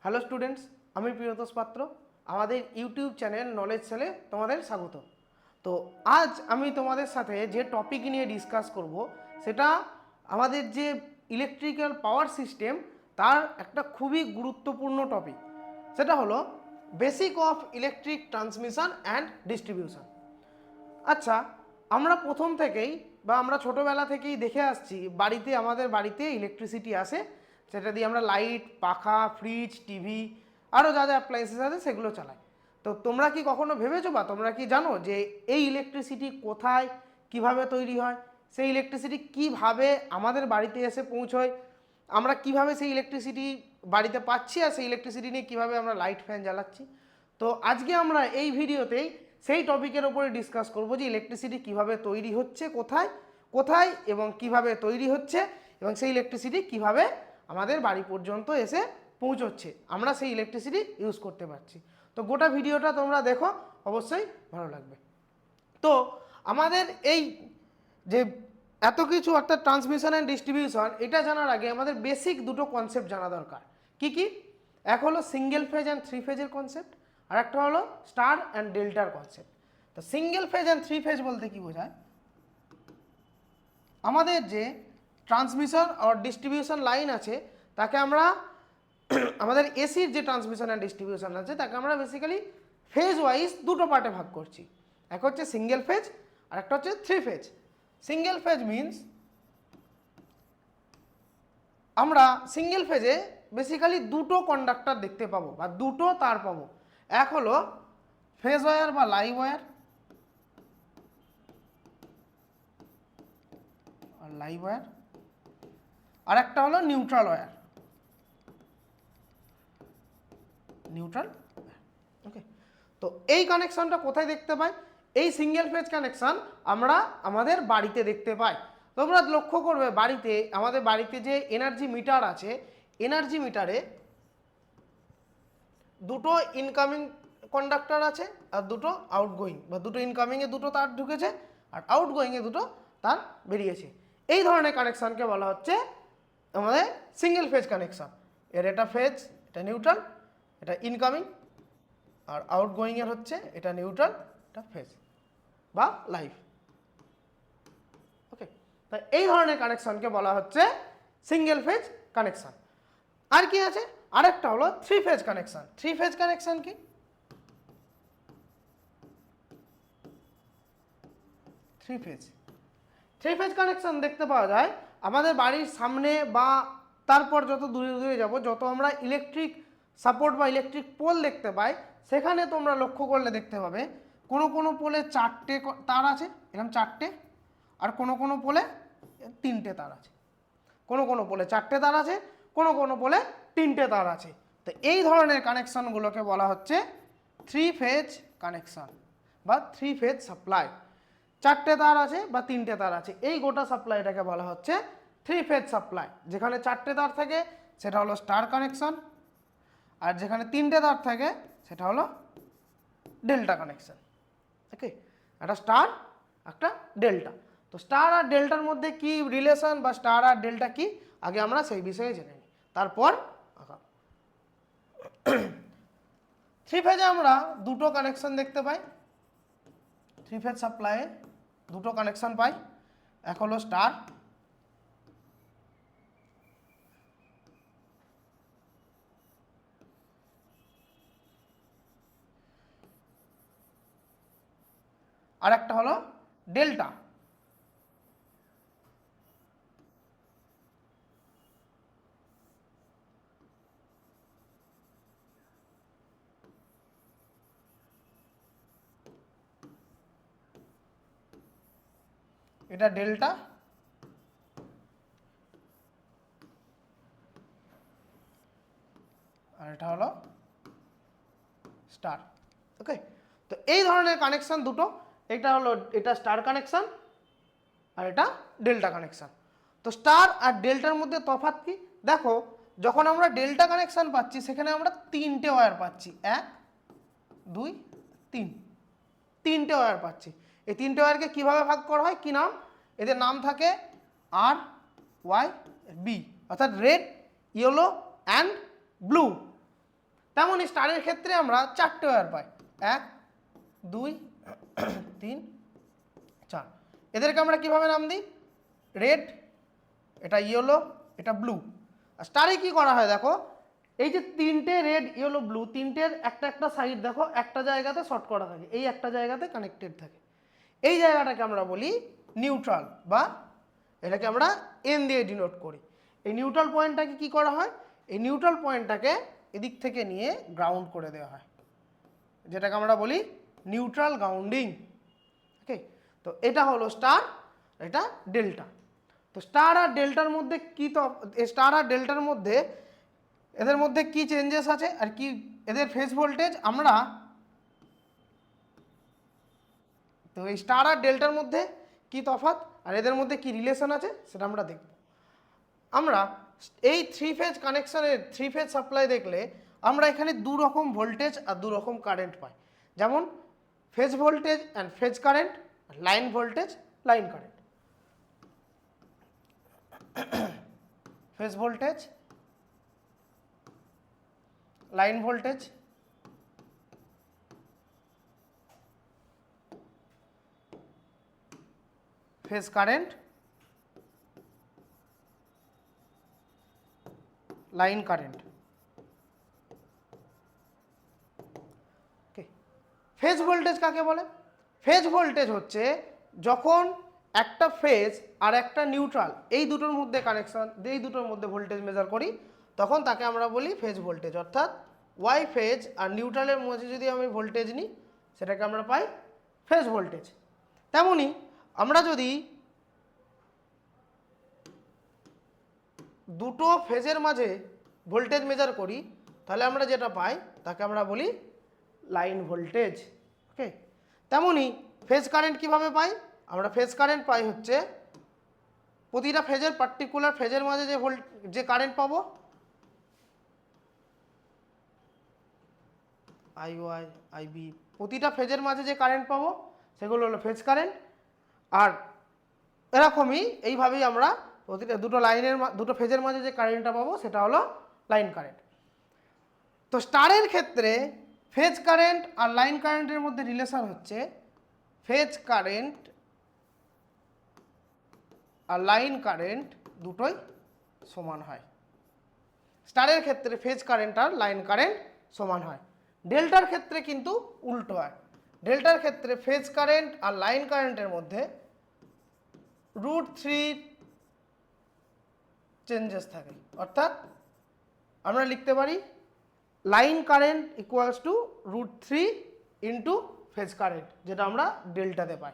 Hello students, আমি প্রিয়তোষ পাত্র। আমাদের ইউটিউব চ্যানেল নলেজ সেলে তোমাদের স্বাগত। তো আজ আমি তোমাদের সাথে যে টপিক নিয়ে ডিসকাস করব সেটা আমাদের যে ইলেকট্রিক্যাল পাওয়ার সিস্টেম তার একটা খুবই গুরুত্বপূর্ণ টপিক। সেটা হলো basic of electric transmission and distribution. আচ্ছা, আমরা প্রথম থেকেই বা আমরা ছোটোবেলা থেকেই দেখে আসছি আমাদের বাড়িতে ইলেকট্রিসিটি আসে, সেটা দিয়ে আমরা লাইট, পাখা, ফ্রিজ, টিভি আরও যা যা অ্যাপ্লায়েন্সেস আছে সেগুলো চালাই। তো তোমরা কি কখনো ভেবেছো বা তোমরা কি জানো যে এই ইলেকট্রিসিটি কোথায় কিভাবে তৈরি হয়, সেই ইলেকট্রিসিটি কিভাবে আমাদের বাড়িতে এসে পৌঁছয়, আমরা কিভাবে সেই ইলেকট্রিসিটি বাড়িতে পাচ্ছি আর সেই ইলেকট্রিসিটি নিয়ে কীভাবে আমরা লাইট ফ্যান জ্বালাচ্ছি? তো আজকে আমরা এই ভিডিওতেই সেই টপিকের ওপরে ডিসকাস করব যে ইলেকট্রিসিটি কিভাবে তৈরি হচ্ছে, কোথায় কোথায় এবং কিভাবে তৈরি হচ্ছে, এবং সেই ইলেকট্রিসিটি কিভাবে আমাদের বাড়ি পর্যন্ত এসে পৌঁছচ্ছে, আমরা সেই ইলেকট্রিসিটি ইউজ করতে পারছি। তো গোটা ভিডিওটা তোমরা দেখো, অবশ্যই ভালো লাগবে। তো আমাদের এই যে এত কিছু অর্থাৎ ট্রান্সমিশন অ্যান্ড ডিস্ট্রিবিউশন, এটা জানার আগে আমাদের বেসিক দুটো কনসেপ্ট জানা দরকার। কি কি? এক হলো সিঙ্গেল ফেজ অ্যান্ড থ্রি ফেজের কনসেপ্ট, আর একটা হলো স্টার অ্যান্ড ডেল্টার কনসেপ্ট। তো single phase and three phase বলতে কি বোঝায়? আমাদের যে ট্রান্সমিশন আর ডিস্ট্রিবিউশন লাইন আছে তাকে আমরা আমাদের এসির যে ট্রান্সমিশন অ্যান্ড ডিস্ট্রিবিউশন আছে তাকে আমরা বেসিক্যালি ফেজ ওয়াইজ দুটো পার্টে ভাগ করছি। এক হচ্ছে সিঙ্গেল ফেজ আর একটা হচ্ছে three phase. Single phase means আমরা সিঙ্গেল ফেজে বেসিক্যালি দুটো কন্ডাক্টর দেখতে পাবো বা দুটো তার পাবো। এক হলো ফেজ ওয়্যার বা লাইভ ওয়্যার, আর একটা হলো নিউট্রাল ওয়্যার। ওকে, তো এই কানেকশনটা কোথায় দেখতে পাই? এই সিঙ্গেল ফেজ কানেকশন আমরা আমাদের বাড়িতে দেখতে পাই। তোমরা লক্ষ্য করবে আমাদের বাড়িতে যে এনার্জি মিটার আছে, এনার্জি মিটারে দুটো ইনকামিং কন্ডাক্টর আছে আর দুটো আউটগোয়িং, বা দুটো ইনকামিংয়ে দুটো তার ঢুকেছে আর আউটগোয়িংয়ে দুটো তার বেরিয়েছে। এই ধরনের কানেকশনকে বলা হচ্ছে আমাদের সিঙ্গেল ফেজ কানেকশন। এটা ফেজ, এটা নিউট্রাল, এটা ইনকামিং, আর আউটগোয়িংয়ের হচ্ছে এটা নিউট্রাল, এটা ফেজ বা লাইভ। ওকে, তাই এই ধরনের কানেকশনকে বলা হচ্ছে সিঙ্গেল ফেজ কানেকশন। আর কি আছে? আরেকটা হলো three phase connection. Three phase connection কি? থ্রি ফেজ কানেকশন দেখতে পাওয়া যায় আমাদের বাড়ির সামনে বা তারপর যত দূরে দূরে যাব, যত আমরা ইলেকট্রিক সাপোর্ট বা ইলেকট্রিক পোল দেখতে পাই, সেখানে তোমরা লক্ষ্য করলে দেখতে পাবে কোনো কোনো পোলে চারটে তার আছে, এরকম চারটে, আর কোনো কোনো পোলে তিনটে তার আছে। কোনো কোনো পোলে চারটে তার আছে, কোনো কোনো পোলে তিনটে তার আছে। তো এই ধরনের কানেকশনগুলোকে বলা হচ্ছে থ্রি ফেজ কানেকশন বা থ্রি ফেজ সাপ্লাই। চারটে তার আছে বা তিনটে তার আছে, এই গোটা সাপ্লাইটাকে বলা হচ্ছে থ্রি ফেজ সাপ্লাই। যেখানে চারটে তার থাকে সেটা হলো স্টার কানেকশন, আর যেখানে তিনটে তার থাকে সেটা হলো ডেল্টা কানেকশন। ওকে, একটা স্টার একটা ডেল্টা। তো স্টার আর ডেল্টার মধ্যে কি রিলেশন বা স্টার আর ডেল্টা কি, আগে আমরা সেই বিষয়ে জেনে নিই, তারপর থ্রি ফেজে আমরা দুটো কানেকশন দেখতে পাই। থ্রি ফেজ সাপ্লাইয়ে দুটো কানেকশন পাই, এক হলো স্টার, আর একটা হলো ডেল্টা। এটা ডেল্টা, আর এটা হলো স্টার। ওকে, তো এই ধরনের কানেকশন দুটো, এটা স্টার কানেকশন আর এটা ডেল্টা কানেকশন। তো স্টার আর ডেল্টার মধ্যে তফাৎ কি দেখো, যখন আমরা ডেল্টা কানেকশন পাচ্ছি সেখানে আমরা তিনটে ওয়্যার পাচ্ছি, 1 2 3, তিনটে ওয়্যার পাচ্ছি। এই তিনটে ওয়্যারকে কিভাবে ভাগ করা হয়, কি নাম? এদের নাম থাকে আর ওয়াই বি, অর্থাৎ রেড, ইয়েলো অ্যান্ড ব্লু। তেমনই স্টারের ক্ষেত্রে আমরা 4টে ওয়্যার পাই, 1 2 3 4। এদেরকে আমরা কিভাবে নাম দিই? রেড, এটা ইয়েলো, এটা ব্লু। আর স্টারে কি করা হয় দেখো, এই যে 3টে রেড ইয়েলো ব্লু, 3টের একটা একটা সাইড দেখো একটা জায়গাতে শর্ট করা থাকে, এই একটা জায়গাতে কানেক্টেড থাকে। এই জায়গাটাকে আমরা বলি নিউট্রাল, বা এটাকে আমরা এন দিয়ে ডিনোট করি। এই নিউট্রাল পয়েন্টটাকে কি করা হয়? এই নিউট্রাল পয়েন্টটাকে এদিক থেকে নিয়ে গ্রাউন্ড করে দেওয়া হয়, যেটাকে আমরা বলি নিউট্রাল গ্রাউন্ডিং। ওকে, তো এটা হলো স্টার, এটা ডেল্টা। তো স্টার আর ডেল্টার মধ্যে কি, তো স্টার আর ডেল্টার মধ্যে এদের মধ্যে কি চেঞ্জেস আছে আর কি এদের ফেজ ভোল্টেজ আমরা, তো এই স্টার আর ডেল্টার মধ্যে কি তফাৎ আর এদের মধ্যে কি রিলেশন আছে সেটা আমরা দেখব। আমরা এই 3 ফেজ কানেকশনের 3 ফেজ সাপ্লাই দেখলে আমরা এখানে 2 রকম ভোল্টেজ আর 2 রকম কারেন্ট পাই, যেমন phase voltage and phase current, line voltage line current. Phase voltage, line voltage, phase current, line current. Phase voltage কাকে বলে? ফেজ ভোল্টেজ হচ্ছে যখন একটা ফেজ আর একটা নিউট্রাল এই দুটোর মধ্যে কানেকশন, এই দুটোর মধ্যে ভোল্টেজ মেজার করি তখন তাকে আমরা বলি ফেজ ভোল্টেজ। অর্থাৎ ওয়াই ফেজ আর নিউট্রালের মধ্যে যদি আমি ভোল্টেজ নিই সেটাকে আমরা পাই ফেজ ভোল্টেজ। তেমনি আমরা যদি দুটো ফেজের মাঝে ভোল্টেজ মেজার করি তাহলে আমরা যেটা পাই তাকে আমরা বলি লাইন ভোল্টেজ। ওকে, তেমনি ফেজ কারেন্ট কিভাবে পাই? আমরা ফেজ কারেন্ট পাই হচ্ছে প্রতিটা ফেজের পার্টিকুলার ফেজের মাঝে যে কারেন্ট পাবো, আইওয়াই আইবি, প্রতিটা ফেজের মাঝে যে কারেন্ট পাবো সেগুলো হলো ফেজ কারেন্ট। আর এরকমই এইভাবেই আমরা প্রতিটা দুটো ফেজের মাঝে যে কারেন্টটা পাবো সেটা হলো লাইন কারেন্ট। তো স্টারের ক্ষেত্রে ফেজ কারেন্ট আর লাইন কারেন্টের মধ্যে রিলেশন হচ্ছে ফেজ কারেন্ট আর লাইন কারেন্ট দুটোই সমান হয়। স্টারের ক্ষেত্রে ফেজ কারেন্ট আর লাইন কারেন্ট সমান হয়। ডেল্টার ক্ষেত্রে কিন্তু উল্টো হয়। ডেল্টার ক্ষেত্রে ফেজ কারেন্ট আর লাইন কারেন্টের মধ্যে √3 চেঞ্জেস থাকে। অর্থাৎ আমরা লিখতে পারি line current equals to √3 into phase current, যেটা আমরা ডেল্টাতে পাই।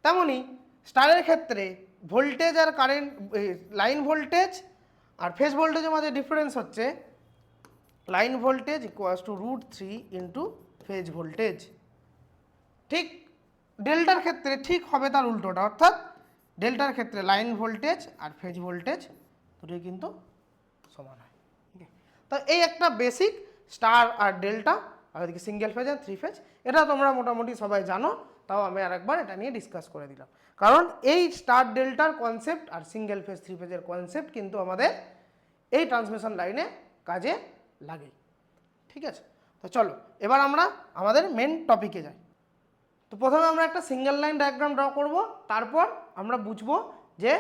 তেমনি স্টারের ক্ষেত্রে ভোল্টেজ আর কারেন্ট, লাইন ভোল্টেজ আর ফেজ ভোল্টেজের মধ্যে ডিফারেন্স হচ্ছে line voltage equals to √3 into phase voltage. ঠিক ডেল্টার ক্ষেত্রে ঠিক হবে তার উল্টোটা, অর্থাৎ ডেল্টার ক্ষেত্রে লাইন ভোল্টেজ আর ফেজ ভোল্টেজ দুটোই কিন্তু সমান হয়। তো এই একটা বেসিক স্টার আর ডেল্টা, আর এদিকে সিঙ্গেল ফেজ আর 3 ফেজ, এটা তোমরা মোটামুটি সবাই জানো, তাও আমি আরেকবার এটা নিয়ে ডিসকাস করে দিলাম। কারণ এই স্টার ডেল্টার কনসেপ্ট আর সিঙ্গেল ফেজ 3 ফেজের কনসেপ্ট কিন্তু আমাদের এই ট্রান্সমিশন লাইনে কাজে লাগে। ঠিক আছে, তো চলো এবার আমরা আমাদের মেন টপিকে যাই। তো প্রথমে আমরা একটা সিঙ্গেল লাইন ডায়াগ্রাম ড্র করব, তারপর আমরা বুঝবো যে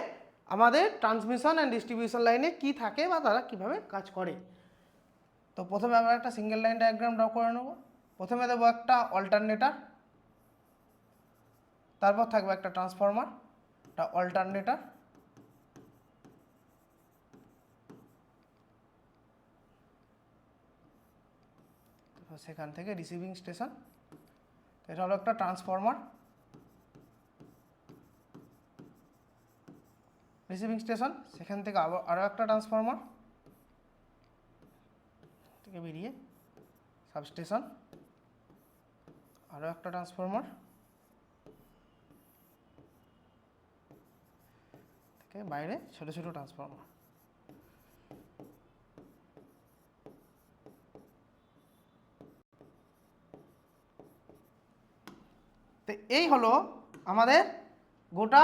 আমাদের ট্রান্সমিশন অ্যান্ড ডিস্ট্রিবিউশন লাইনে কি থাকে বা তারা কিভাবে কাজ করে। তো প্রথমে আমরা একটা সিঙ্গেল লাইন ডায়াগ্রাম ড্র করে নেব। প্রথমে দেবো একটা অল্টারনেটর, তারপর থাকবে একটা ট্রান্সফরমার, একটা অল্টারনেটর, সেখান থেকে রিসিভিং স্টেশন, এটা হলো একটা ট্রান্সফরমার, রিসিভিং স্টেশন, সেখান থেকে আরও একটা ট্রান্সফরমার থেকে বেরিয়ে সাবস্টেশন, আরও একটা ট্রান্সফরমার থেকে বাইরে ছোট ছোট ট্রান্সফরমার। তো এই হলো আমাদের গোটা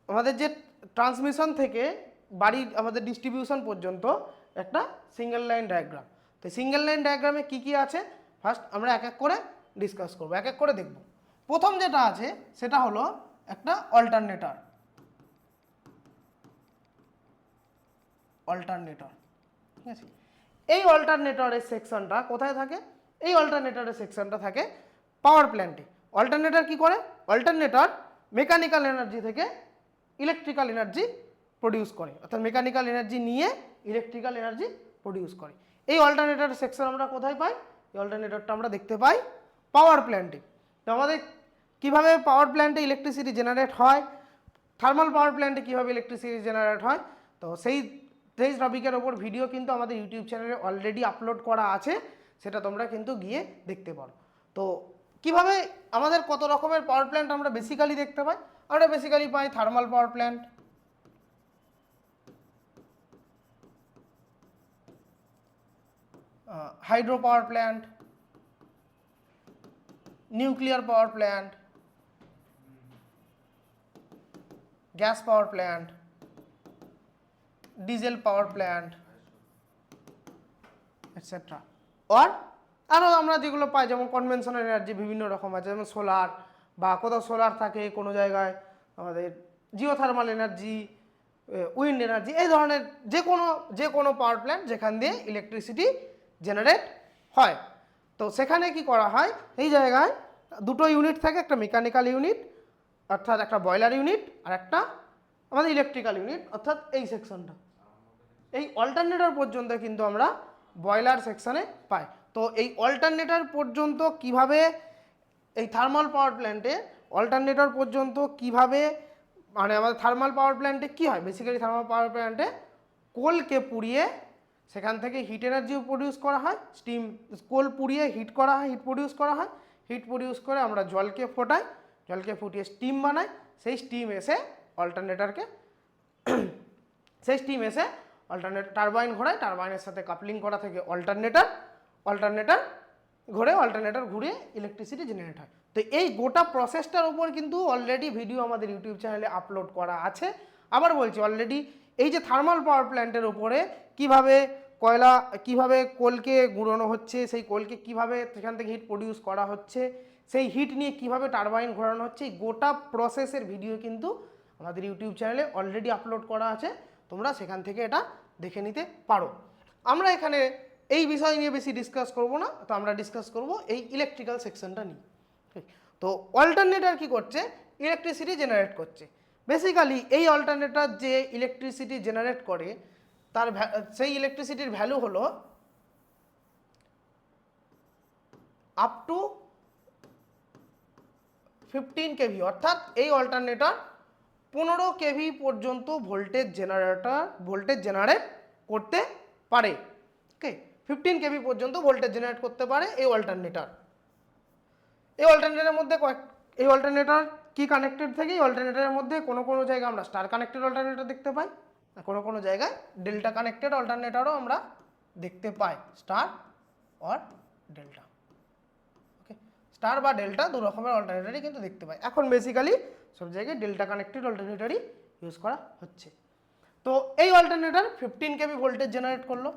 আমাদের যে ট্রান্সমিশন থেকে বাড়ির আমাদের ডিস্ট্রিবিউশন পর্যন্ত একটা সিঙ্গেল লাইন ডায়াগ্রাম। তো সিঙ্গেল লাইন ডায়াগ্রামে কি কি আছে ফার্স্ট আমরা এক এক করে ডিসকাস করব, এক এক করে দেখব। প্রথম যেটা আছে সেটা হলো একটা অল্টারনেটর। ঠিক আছে, এই অল্টারনেটরের সেকশনটা কোথায় থাকে? এই অল্টারনেটরের সেকশনটা থাকে পাওয়ার প্ল্যান্টে। অল্টারনেটর কি করে? অল্টারনেটর মেকানিক্যাল এনার্জি থেকে ইলেকট্রিক্যাল এনার্জি প্রডিউস করে, অর্থাৎ মেকানিক্যাল এনার্জি নিয়ে ইলেকট্রিক্যাল এনার্জি প্রডিউস করে। এই অল্টারনেটর সেকশন আমরা কোথায় পাই? এই অল্টারনেটরটা আমরা দেখতে পাই পাওয়ার প্ল্যান্টে। তো আমাদের কীভাবে পাওয়ার প্ল্যান্টে ইলেকট্রিসিটি জেনারেট হয়, থার্মাল পাওয়ার প্ল্যান্টে কীভাবে ইলেকট্রিসিটি জেনারেট হয়, তো সেই টপিকের ওপর ভিডিও কিন্তু আমাদের ইউটিউব চ্যানেলে অলরেডি আপলোড করা আছে, সেটা তোমরা কিন্তু গিয়ে দেখতে পারো। তো কিভাবে আমাদের কত রকমের পাওয়ার প্ল্যান্ট আমরা বেসিক্যালি দেখতে পাই? আমরা বেসিক্যালি পাই thermal power plant, hydro power plant, nuclear power plant, gas power plant, diesel power plant etcetera. আরও আমরা যেগুলো পাই যেমন কনভেনশনাল এনার্জি বিভিন্ন রকম আছে, যেমন সোলার, বা কোথাও সোলার থাকে, কোনো জায়গায় আমাদের জিওথার্মাল এনার্জি, উইন্ড এনার্জি, এই ধরনের যে কোনো পাওয়ার প্ল্যান্ট যেখান দিয়ে ইলেকট্রিসিটি জেনারেট হয়। তো সেখানে কি করা হয়, এই জায়গায় দুটো ইউনিট থাকে, একটা মেকানিক্যাল ইউনিট অর্থাৎ একটা বয়লার ইউনিট, আর একটা আমাদের ইলেকট্রিক্যাল ইউনিট অর্থাৎ এই সেকশনটা। এই অল্টারনেটর পর্যন্ত কিন্তু আমরা বয়লার সেকশনে পাই। তো এই অল্টারনেটর পর্যন্ত কিভাবে এই থার্মাল পাওয়ার প্ল্যান্টে অল্টারনেটর পর্যন্ত কিভাবে, মানে আমাদের থার্মাল পাওয়ার প্ল্যান্টে কী হয়, বেসিক্যালি থার্মাল পাওয়ার প্ল্যান্টে কোলকে পুড়িয়ে সেখান থেকে হিট এনার্জিও প্রডিউস করা হয়, স্টিম, কোল পুড়িয়ে হিট করা হয়, হিট প্রডিউস করা হয়, হিট প্রডিউস করে আমরা জলকে ফোটাই, জলকে ফুটিয়ে স্টিম বানাই, সেই স্টিম এসে অল্টারনেটরকে সেই স্টিম এসে অল্টারনেটর টারবাইন ঘোরায়, টারবাইনের সাথে কাপলিং করা থেকে অল্টারনেটর ঘুরে ইলেকট্রিসিটি জেনারেট হয়। তো এই গোটা প্রসেসটার উপর কিন্তু অলরেডি ভিডিও আমাদের ইউটিউব চ্যানেলে আপলোড করা আছে। আবার বলছি, অলরেডি এই যে থার্মাল পাওয়ার প্ল্যান্টের উপরে কিভাবে কোলকে গুঁড়ানো হচ্ছে, সেই কোলকে কিভাবে সেখান থেকে হিট প্রডিউস করা হচ্ছে, সেই হিট নিয়ে কিভাবে টারবাইন ঘোরানো হচ্ছে, এই গোটা প্রসেসের ভিডিও কিন্তু আমাদের ইউটিউব চ্যানেলে অলরেডি আপলোড করা আছে, তোমরা সেখান থেকে এটা দেখে নিতে পারো। আমরা এখানে এই বিষয় নিয়ে বেশি ডিসকাস করব না, তো আমরা ডিসকাস করব এই ইলেকট্রিক্যাল সেকশনটা নিয়ে। তো অল্টারনেটর কি করছে? ইলেকট্রিসিটি জেনারেট করছে। বেসিক্যালি এই অল্টারনেটর যে ইলেকট্রিসিটি জেনারেট করে তার সেই ইলেকট্রিসিটির ভ্যালু হলো আপ টু 15 কেভি, অর্থাৎ এই অল্টারনেটর 15 কেভি পর্যন্ত ভোল্টেজ জেনারেট করতে পারে। ওকে, 15 কেভি পর্যন্ত ভোল্টেজ জেনারেট করতে পারে এই অল্টারনেটর। এই অল্টারনেটর কি কানেক্টেড থাকে? এই অল্টারনেটরের মধ্যে কোনো জায়গায় আমরা স্টার কানেক্টেড অল্টারনেটর দেখতে পাই, আর কোনো জায়গায় ডেল্টা কানেক্টেড অল্টারনেটরও আমরা দেখতে পাই, star or delta. Okay, star বা ডেল্টা দু রকমের অল্টারনেটরই কিন্তু দেখতে পাই। এখন বেসিক্যালি সব জায়গায় ডেল্টা কানেক্টেড অল্টারনেটরই ইউজ করা হচ্ছে। তো এই অল্টারনেটর 15 কেভি ভোল্টেজ জেনারেট করলো।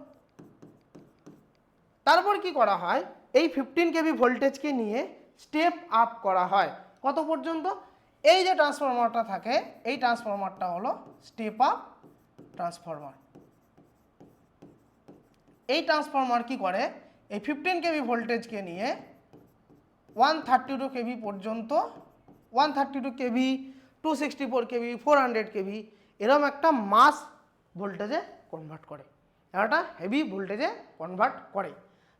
তারপর কি করা হয়, এই 15 কেভি ভোল্টেজকে নিয়ে স্টেপ আপ করা হয় কত পর্যন্ত? এই যে ট্রান্সফরমারটা থাকে, এই ট্রান্সফরমারটা হলো স্টেপ আপ ট্রান্সফরমার। এই ট্রান্সফরমার কি করে, এই 15 কেভি ভোল্টেজকে নিয়ে 132 কেভি পর্যন্ত, 132 কেভি, 264 কেভি, 400 কেভি এরকম একটা মাস ভোল্টেজে কনভার্ট করে, একটা হেভি ভোল্টেজে কনভার্ট করে।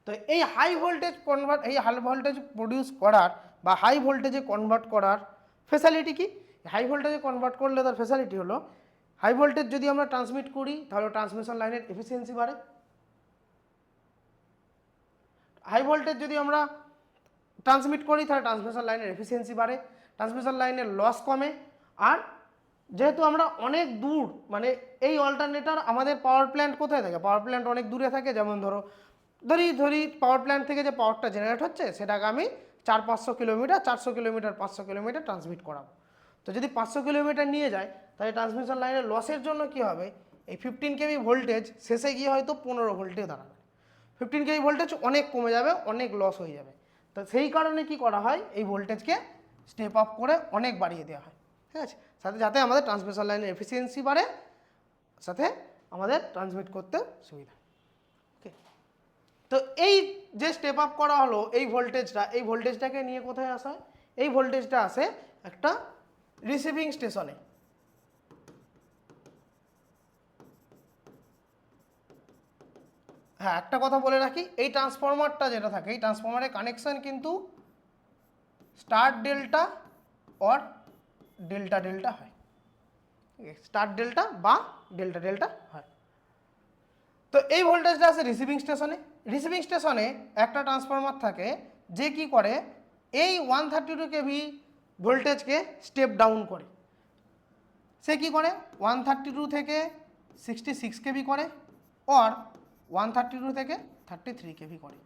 তো এই হাই ভোল্টেজ প্রডিউস করার বা হাই ভোল্টেজে কনভার্ট করার ফ্যাসিলিটি কি? হাই ভোল্টেজে কনভার্ট করলে তার ফ্যাসিলিটি হলো, হাই ভোল্টেজ যদি আমরা ট্রান্সমিট করি তাহলে ট্রান্সমিশন লাইনের এফিসিয়েন্সি বাড়ে। হাই ভোল্টেজ যদি আমরা ট্রান্সমিট করি তাহলে ট্রান্সমিশন লাইনের এফিসিয়েন্সি বাড়ে, ট্রান্সমিশন লাইনের লস কমে। আর যেহেতু আমরা অনেক দূর, মানে এই অল্টারনেটর আমাদের পাওয়ার প্ল্যান্ট কোথায় থাকে? পাওয়ার প্ল্যান্ট অনেক দূরে থাকে। যেমন ধরি পাওয়ার প্ল্যান্ট থেকে যে পাওয়ারটা জেনারেট হচ্ছে সেটাকে আমি 400-500 কিলোমিটার, 400 কিলোমিটার, 500 কিলোমিটার ট্রান্সমিট করাবো। তো যদি 500 কিলোমিটার নিয়ে যায় তাহলে ট্রান্সমিশন লাইনের লসের জন্য কি হবে, এই 15 কেভি ভোল্টেজ শেষে গিয়ে হয়তো 15 ভোল্টে দাঁড়াবে। 15 কেভি ভোল্টেজ অনেক কমে যাবে, অনেক লস হয়ে যাবে। তো সেই কারণে কি করা হয়, এই ভোল্টেজকে স্টেপ আপ করে অনেক বাড়িয়ে দেওয়া হয়, ঠিক আছে, সাথে যাতে আমাদের ট্রান্সমিশন লাইনের এফিসিয়েন্সি বাড়ে, সাথে আমাদের ট্রান্সমিট করতে সুবিধা। ওকে, তো এই যে স্টেপ আপ করা হলো এই ভোল্টেজটাকে নিয়ে কোথায় আসা হয়? এই ভোল্টেজটা আসে একটা রিসিভিং স্টেশনে। হ্যাঁ, একটা কথা বলে রাখি, এই ট্রান্সফরমারটা যেটা থাকে, এই ট্রান্সফরমারের কানেকশন কিন্তু star delta or delta delta হয়, স্টার ডেল্টা বা ডেল্টা ডেল্টা হয়। তো এই ভোল্টেজটা আছে রিসিভিং স্টেশনে। রিসিভিং স্টেশনে একটা ট্রান্সফরমার থাকে যে কি করে, এই 132 কেভি ভোল্টেজকে স্টেপ ডাউন করে। সে কি করে, 132 থেকে 66 কেভি করে, অর 132 থেকে 33 কেভি করে,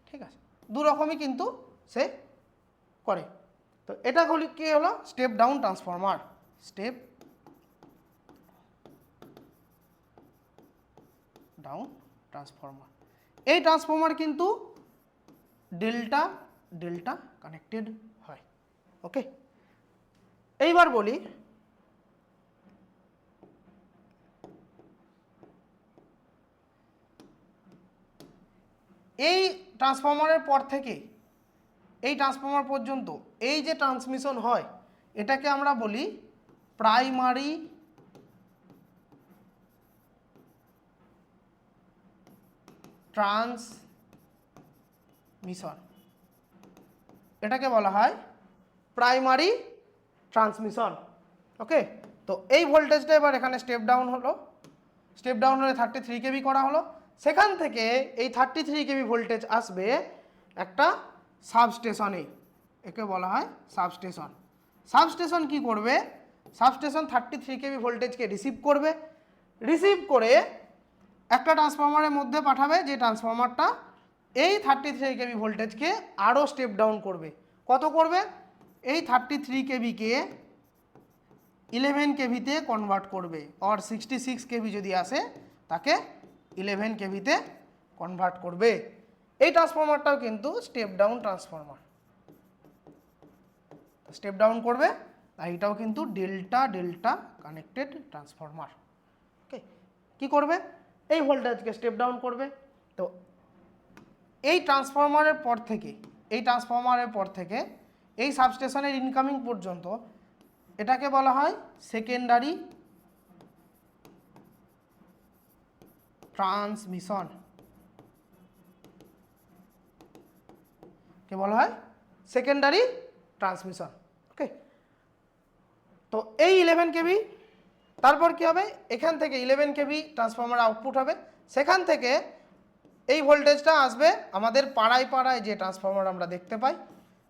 ঠিক আছে, দু রকমই কিন্তু সে করে। তো এটা হলো কি হলো, step down transformer, step down transformer. এই ট্রান্সফরমার কিন্তু ডেল্টা ডেল্টা কানেক্টেড হয়। ওকে, এইবার বলি এই ট্রান্সফরমারের পর থেকে এই ট্রান্সফরমার পর্যন্ত এই যে ট্রান্সমিশন হয় এটাকে আমরা বলি প্রাইমারি ট্রান্সমিশন, এটাকে বলা হয় প্রাইমারি ট্রান্সমিশন। ওকে, তো এই ভোল্টেজটা এবার এখানে স্টেপ ডাউন হলো, স্টেপ ডাউন হলে 33 কেভি করা হলো। সেখান থেকে এই 33 কেভি ভোল্টেজ আসবে একটা সাবস্টেশনে, একে বলা হয় সাবস্টেশন। সাবস্টেশন কি করবে, সাবস্টেশন 33 কেভি ভোল্টেজকে রিসিভ করবে, রিসিভ করে একটা ট্রান্সফরমারের মধ্যে পাঠাবে, যে ট্রান্সফরমারটা এই 33 কেভি ভোল্টেজকে আরও স্টেপ ডাউন করবে। কত করবে, এই 33 কেভিকে 11 কেভিতে কনভার্ট করবে, আর 66 কেভি যদি আসে তাকে 11 কেভিতে কনভার্ট করবে। এই ট্রান্সফরমারটাও কিন্তু step down transformer, step down করবে, আর এটাও কিন্তু ডেল্টা ডেল্টা কানেক্টেড ট্রান্সফরমার। ওকে, কি করবে, এই ভোল্টেজকে স্টেপ ডাউন করবে। তো এই ট্রান্সফরমারের পর থেকে এই সাবস্টেশনের ইনকামিং পর্যন্ত এটাকে বলা হয় সেকেন্ডারি ট্রান্সমিশন, কে বলা হয় সেকেন্ডারি ট্রান্সমিশন। ওকে, তো এই 11 কেভি, তারপর কি হবে, এখান থেকে 11 কেভি ট্রান্সফরমার আউটপুট হবে, সেখান থেকে এই ভোল্টেজটা আসবে আমাদের পাড়ায় পাড়ায় যে ট্রান্সফরমার আমরা দেখতে পাই,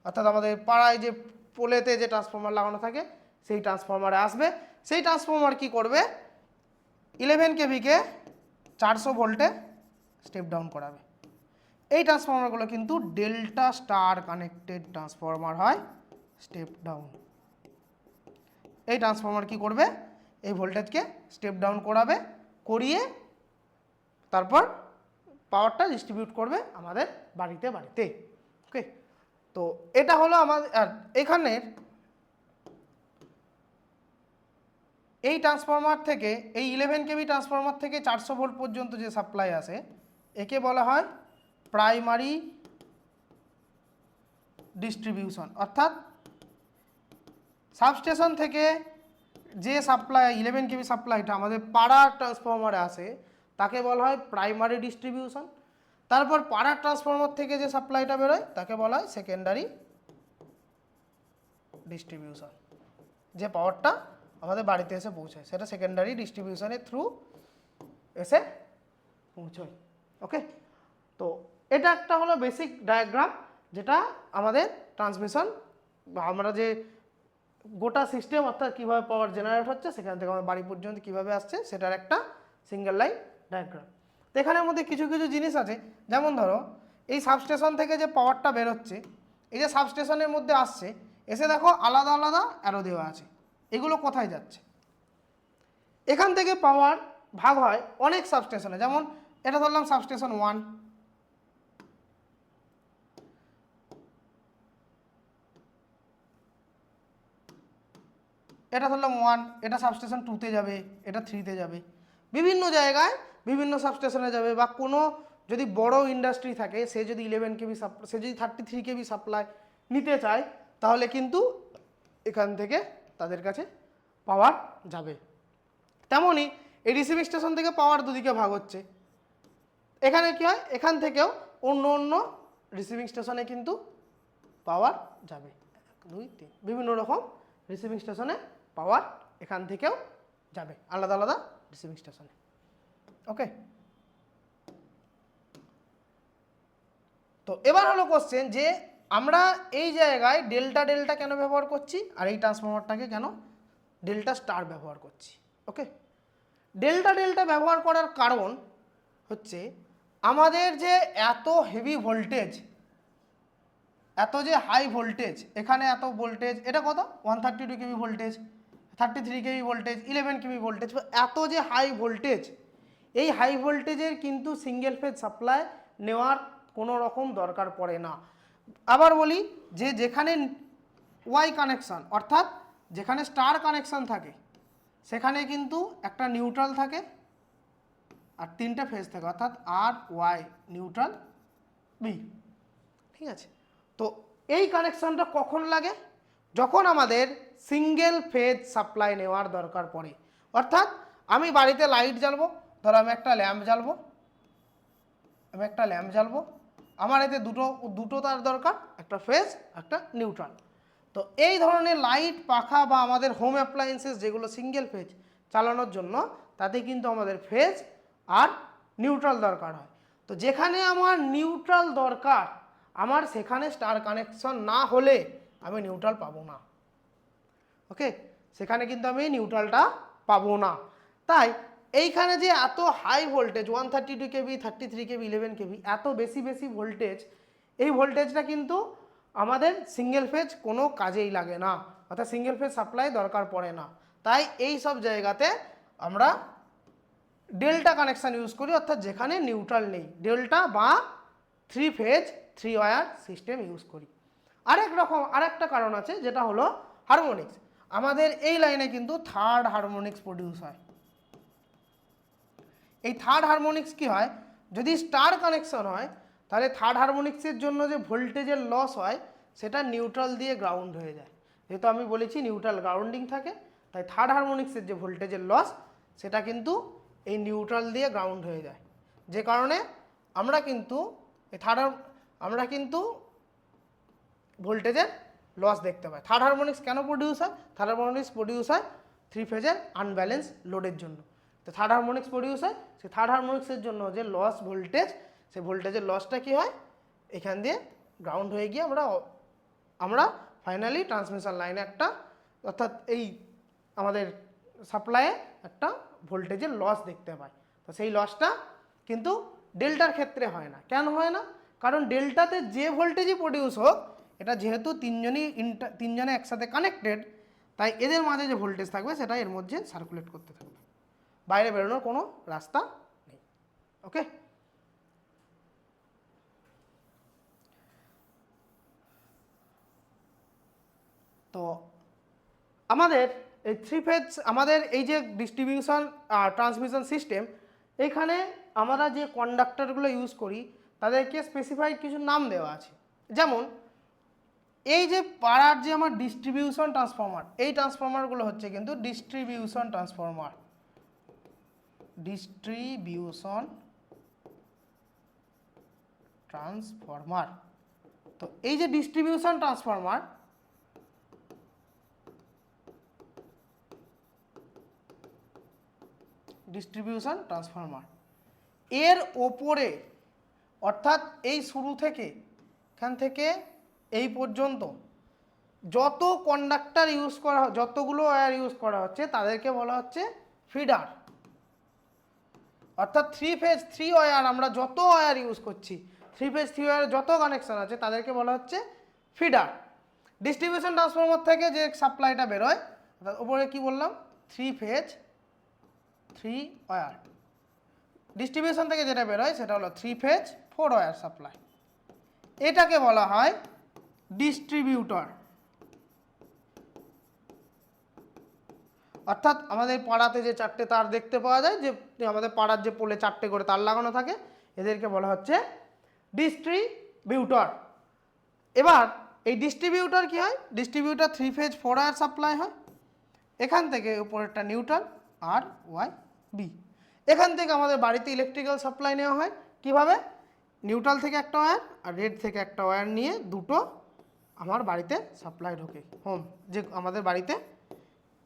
অর্থাৎ আমাদের পাড়ায় যে পোলেতে যে ট্রান্সফরমার লাগানো থাকে সেই ট্রান্সফরমারে আসবে। সেই ট্রান্সফরমার কি করবে, 11 কেভিকে 400 ভোল্টে স্টেপ ডাউন করাবে। এই ট্রান্সফরমারগুলো কিন্তু ডেল্টা স্টার কানেক্টেড ট্রান্সফরমার হয়, স্টেপ ডাউন। এই ট্রান্সফরমার কি করবে, এই ভোল্টেজকে স্টেপ ডাউন করাবে, করিয়ে তারপর পাওয়ারটা ডিস্ট্রিবিউট করবে আমাদের বাড়িতে বাড়িতে। ওকে, তো এটা হলো আমাদের, আর এখানের এই ট্রান্সফরমার থেকে, এই 11 কেভি ট্রান্সফরমার থেকে 400 ভোল্ট পর্যন্ত যে সাপ্লাই আসে একে বলা হয় প্রাইমারি ডিস্ট্রিবিউশন। অর্থাৎ সাবস্টেশন থেকে যে সাপ্লাই 11 কেভি সাপ্লাইটা আমাদের পাড়ার ট্রান্সফরমারে আসে তাকে বলা হয় প্রাইমারি ডিস্ট্রিবিউশন। তারপর পাড়ার ট্রান্সফরমার থেকে যে সাপ্লাইটা বেরোয় তাকে বলা হয় সেকেন্ডারি ডিস্ট্রিবিউশন। যে পাওয়ারটা আমাদের বাড়িতে এসে পৌঁছায় সেটা সেকেন্ডারি ডিস্ট্রিবিউশনের থ্রু এসে পৌঁছয়। ওকে, তো এটা একটা হলো বেসিক ডায়াগ্রাম, যেটা আমাদের ট্রান্সমিশন বা আমরা যে গোটা সিস্টেম, অর্থাৎ কীভাবে পাওয়ার জেনারেট হচ্ছে সেখান থেকে আমার বাড়ি পর্যন্ত কীভাবে আসছে সেটার একটা সিঙ্গেল লাইন ডায়াগ্রাম। তো এখানের মধ্যে কিছু কিছু জিনিস আছে, যেমন ধরো এই সাবস্টেশন থেকে যে পাওয়ারটা বেরোচ্ছে, এই যে সাবস্টেশনের মধ্যে আসছে, এসে দেখো আলাদা আলাদা অ্যারো দেওয়া আছে, এগুলো কোথায় যাচ্ছে, এখান থেকে পাওয়ার ভাগ হয় অনেক সাবস্টেশনে, যেমন এটা ধরলাম সাবস্টেশন 1, এটা ধরলাম 1, এটা সাবস্টেশন 2তে যাবে, এটা 3তে যাবে, বিভিন্ন জায়গায় বিভিন্ন সাবস্টেশনে যাবে। বা কোনো যদি বড় ইন্ডাস্ট্রি থাকে, সে যদি 11 কেবি সে যদি 33 কেবি সাপ্লাই নিতে চায়, তাহলে কিন্তু এখান থেকে তাদের কাছে পাওয়ার যাবে। তেমনই এই রিসিভিং স্টেশন থেকে পাওয়ার দুদিকে ভাগ হচ্ছে। এখানে কি হয়, এখান থেকেও অন্য অন্য রিসিভিং স্টেশনে কিন্তু পাওয়ার যাবে। 1 2 3 বিভিন্ন রকম রিসিভিং স্টেশনে পাওয়ার এখান থেকেও যাবে, আলাদা আলাদা রিসিভিং স্টেশনে। ওকে, তো এবার হলো কোশ্চেন যে আমরা এই জায়গায় ডেল্টা ডেল্টা কেন ব্যবহার করছি, আর এই ট্রান্সফরমারটাকে কেন ডেল্টা স্টার ব্যবহার করছি। ওকে, ডেল্টা ডেল্টা ব্যবহার করার কারণ হচ্ছে আমাদের যে এত হেভি ভোল্টেজ, এত যে হাই ভোল্টেজ, এখানে এত ভোল্টেজ, এটা কত 132 KV voltage, 33 KV voltage, 11 KV voltage, এত যে হাই ভোল্টেজ, এই হাই ভোল্টেজের কিন্তু সিঙ্গেল ফেজ সাপ্লাই নেওয়ার কোনো রকম দরকার পড়ে না। আবার বলি যে যেখানে ওয়াই কানেকশান অর্থাৎ যেখানে স্টার কানেকশান থাকে, সেখানে কিন্তু একটা নিউট্রাল থাকে আর 3টে ফেজ থাকে, অর্থাৎ আর ওয়াই নিউট্রাল বি। ঠিক আছে, তো এই কানেকশানটা কখন লাগে, যখন আমাদের সিঙ্গেল ফেজ সাপ্লাই নেওয়ার দরকার পড়ে। অর্থাৎ আমি বাড়িতে লাইট জ্বালবো, ধরো আমি একটা ল্যাম্প জ্বালবো, আমার এতে দুটো তার দরকার, একটা ফেজ একটা নিউট্রাল। তো এই ধরনের লাইট পাখা বা আমাদের হোম অ্যাপ্লায়েন্সেস যেগুলো সিঙ্গেল ফেজ চালানোর জন্য, তাতে কিন্তু আমাদের ফেজ আর নিউট্রাল দরকার হয়। তো যেখানে আমার নিউট্রাল দরকার, আমার সেখানে স্টার কানেকশন না হলে আমি নিউট্রাল পাবো না। ওকে, সেখানে কিন্তু আমি নিউট্রালটা পাবো না। তাই এইখানে যে এত high voltage 132 KV, 33 KV, 11 KV, এত বেশি বেশি ভোল্টেজ, এই ভোল্টেজটা কিন্তু আমাদের সিঙ্গেল ফেজ কোনো কাজেই লাগে না, অর্থাৎ সিঙ্গেল ফেজ সাপ্লাই দরকার পড়ে না। তাই এই সব জায়গাতে আমরা ডেল্টা কানেকশান ইউজ করি, অর্থাৎ যেখানে নিউট্রাল নেই, ডেল্টা বা 3 ফেজ 3 ওয়্যার সিস্টেম ইউজ করি। আরেকটা কারণ আছে, যেটা হলো হারমোনিক্স। আমাদের এই লাইনে কিন্তু থার্ড হারমোনিক্স প্রডিউস হয়। এই থার্ড হারমোনিক্স কি হয়, যদি স্টার কানেকশন হয়, তাহলে থার্ড হারমোনিক্সের জন্য যে ভোল্টেজের লস হয়, সেটা নিউট্রাল দিয়ে গ্রাউন্ড হয়ে যায়। যেহেতু আমি বলেছি নিউট্রাল গ্রাউন্ডিং থাকে, তাই থার্ড হারমোনিক্সের যে ভোল্টেজের লস, সেটা কিন্তু এই নিউট্রাল দিয়ে গ্রাউন্ড হয়ে যায়। যে কারণে আমরা কিন্তু ভোল্টেজের লস দেখতে পাই। থার্ড হারমোনিক্স কেন প্রডিউস হয়? থার্ড হারমোনিক্স প্রডিউস হয় 3 ফেজের আনব্যালেন্স লোডের জন্য। তো থার্ড হারমোনিক্স প্রডিউস হয়, সেই থার্ড হারমোনিক্সের জন্য যে লস ভোল্টেজ, সেই ভোল্টেজের লসটা কি হয়, এখান দিয়ে গ্রাউন্ড হয়ে গিয়ে আমরা ফাইনালি ট্রান্সমিশন লাইনে একটা, অর্থাৎ এই আমাদের সাপ্লাইয়ে একটা ভোল্টেজের লস দেখতে পাই। তো সেই লসটা কিন্তু ডেল্টার ক্ষেত্রে হয় না। কেন হয় না? কারণ ডেল্টাতে যে ভোল্টেজই প্রডিউস হোক, এটা যেহেতু তিনজনে একসাথে কানেক্টেড, তাই এদের মাঝে যে ভোল্টেজ থাকবে সেটা এর মধ্যে সার্কুলেট করতে থাকবে, বাইরে বেরোনোর কোনো রাস্তা নেই। ওকে, তো আমাদের এই 3 ফেজ, আমাদের এই যে ডিস্ট্রিবিউশন আর ট্রান্সমিশন সিস্টেম, এখানে আমরা যে কন্ডাক্টরগুলো ইউজ করি, তাদেরকে স্পেসিফাইড কিছু নাম দেওয়া আছে। যেমন এই যে পাড়ার যে আমার ডিস্ট্রিবিউশন ট্রান্সফর্মার, এই ট্রান্সফর্মারগুলো হচ্ছে কিন্তু ডিস্ট্রিবিউশন ট্রান্সফর্মার। তো এই যে ডিস্ট্রিবিউশন ট্রান্সফরমার এর ওপরে, অর্থাৎ এই শুরু থেকে এখান থেকে এই পর্যন্ত যত কন্ডাক্টর ইউজ করা, যতগুলো ওয়্যার ইউজ করা হচ্ছে, তাদেরকে বলা হচ্ছে ফিডার। অর্থাৎ 3 ফেজ 3 ওয়্যার, আমরা যত ওয়্যার ইউজ করছি, 3 ফেজ 3 ওয়্যার যত কানেকশন আছে, তাদেরকে বলা হচ্ছে ফিডার। ডিস্ট্রিবিউশন ট্রান্সফরমার থেকে যে সাপ্লাইটা বেরোয়, অর্থাৎ ওপরে কি বললাম, 3 ফেজ 3 ওয়্যার। ডিস্ট্রিবিউশন থেকে যেটা বেরোয় সেটা হলো 3 ফেজ 4 ওয়্যার সাপ্লাই। এটাকে বলা হয় ডিস্ট্রিবিউটর। অর্থাৎ আমাদের পাড়াতে যে 4টে তার দেখতে পাওয়া যায়, যে আমাদের পাড়ার যে পোলে 4টে করে তার লাগানো থাকে, এদেরকে বলা হচ্ছে ডিস্ট্রিবিউটর। এবার এই ডিস্ট্রিবিউটর কি হয়? ডিস্ট্রিবিউটর 3 ফেজ 4 ওয়্যার সাপ্লাই হয়। এখান থেকে উপরেরটা নিউট্রাল আর ওয়াই বি। এখান থেকে আমাদের বাড়িতে ইলেকট্রিক্যাল সাপ্লাই নেওয়া হয় কিভাবে? নিউট্রাল থেকে একটা ওয়্যার আর রেড থেকে একটা ওয়্যার নিয়ে দুটো আমার বাড়িতে সাপ্লাই ঢোকে, হোম যে আমাদের বাড়িতে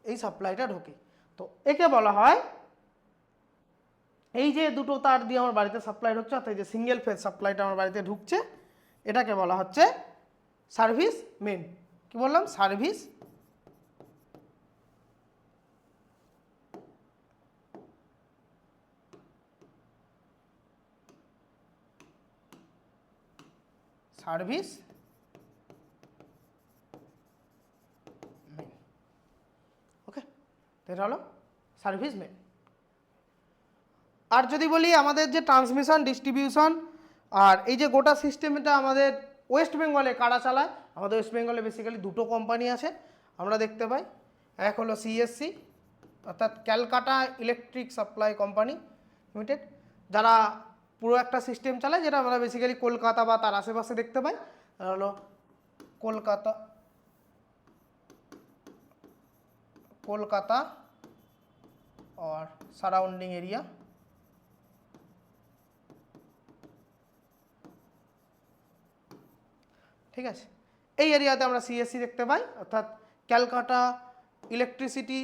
এই সাপ্লাইটা ঢোকে। তো একে বলা হয়, এই যে দুটো তার দিয়ে আমার বাড়িতে সাপ্লাই ঢুকছে, অর্থাৎ যে সিঙ্গেল ফেজ সাপ্লাইটা আমার বাড়িতে ঢুকছে, এটাকে বলা হচ্ছে সার্ভিস মেন। কি বললাম? Service service main. ওকে, এটা হলো সার্ভিস মেন। আর যদি বলি আমাদের যে ট্রান্সমিশন, ডিস্ট্রিবিউশন আর এই যে গোটা সিস্টেমটা আমাদের ওয়েস্ট বেঙ্গলে কারা চালায়? আমাদের ওয়েস্ট বেঙ্গলে বেসিক্যালি দুটো কোম্পানি আছে আমরা দেখতে পাই। এক হলো সিএসসি, অর্থাৎ Calcutta electric supply company limited, যারা পুরো একটা সিস্টেম চালায়, যেটা আমরা বেসিক্যালি কলকাতা বা তার আশেপাশে দেখতে পাই। আর হলো কলকাতা আর সারাউন্ডিং এরিয়া। ঠিক আছে, এই এরিয়াতে আমরা সিএসসি দেখতে পাই, অর্থাৎ Calcutta electricity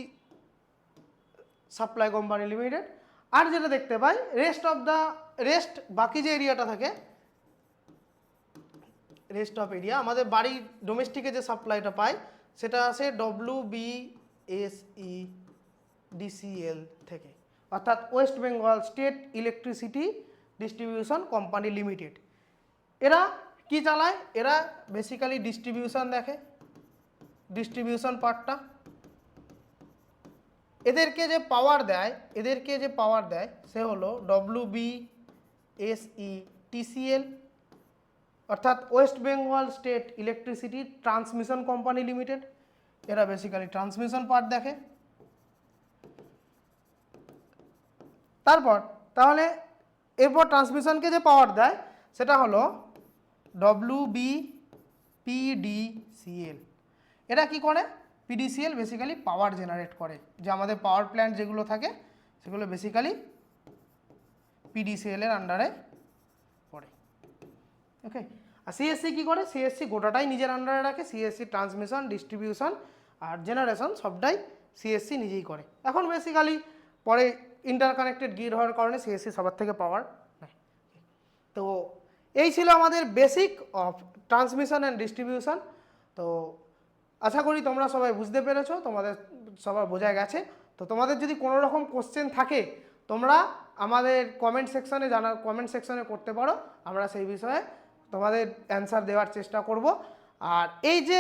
supply company limited. আর যেটা দেখতে পাই রেস্ট বাকি যে এরিয়াটা থাকে, রেস্ট অফ এরিয়া, আমাদের বাড়ির ডোমেস্টিকে যে সাপ্লাইটা পাই সেটা আসে WBSEDCL থেকে, অর্থাৎ West Bengal state electricity distribution company limited. এরা কি চালায়? এরা বেসিক্যালি ডিস্ট্রিবিউশন দেখে, ডিস্ট্রিবিউশন পার্টটা। এদেরকে যে পাওয়ার দেয় সে হলো WBSETCL, অর্থাৎ West Bengal state electricity transmission company limited. এরা বেসিক্যালি ট্রান্সমিশন পার্ট দেখে। তাহলে এরপর ট্রান্সমিশনকে যে পাওয়ার দেয় সেটা হলো WBPDCL। এরা কি করে? PDCL বেসিক্যালি পাওয়ার জেনারেট করে, যে আমাদের পাওয়ার প্ল্যান্ট যেগুলো থাকে সেগুলো বেসিক্যালি PDCL এর আন্ডারে পড়ে। ওকে, আর সিএসসি কি করে? সিএসসি গোটাটাই নিজের আন্ডারে রাখে। সিএসসি ট্রান্সমিশন, ডিস্ট্রিবিউশন আর জেনারেশন সবটাই সিএসসি নিজেই করে। এখন বেসিক্যালি পরে ইন্টারকানেক্টেড গ্রিড হওয়ার কারণে সিএসসি সবার থেকে পাওয়ার নেয়। তো এই ছিল আমাদের basic of transmission and distribution. তো আশা করি তোমরা সবাই বুঝতে পেরেছো, তোমাদের সবার বোঝা গেছে। তো তোমাদের যদি কোনো রকম কোশ্চেন থাকে তোমরা আমাদের কমেন্ট সেকশনে করতে পারো, আমরা সেই বিষয়ে তোমাদের অ্যান্সার দেওয়ার চেষ্টা করব। আর এই যে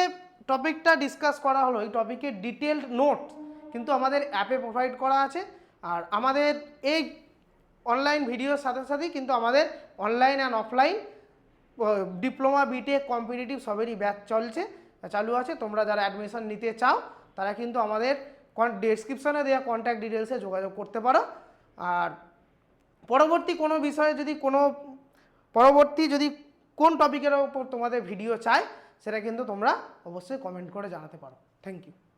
টপিকটা ডিসকাস করা হলো, এই টপিকের ডিটেলড নোটস কিন্তু আমাদের অ্যাপে প্রোভাইড করা আছে। আর আমাদের এই অনলাইন ভিডিওর সাথে সাথেই কিন্তু আমাদের online and offline diploma, BTech, competitive সবেরই ব্যাচ চালু আছে। তোমরা যারা অ্যাডমিশন নিতে চাও তারা কিন্তু আমাদের ডেসক্রিপশনে দেওয়া কন্ট্যাক্ট ডিটেলসে যোগাযোগ করতে পারো। আর পরবর্তী কোনো বিষয়ে যদি কোন টপিকের ওপর তোমাদের ভিডিও চাই সেটা কিন্তু তোমরা অবশ্যই কমেন্ট করে জানাতে পারো। Thank you.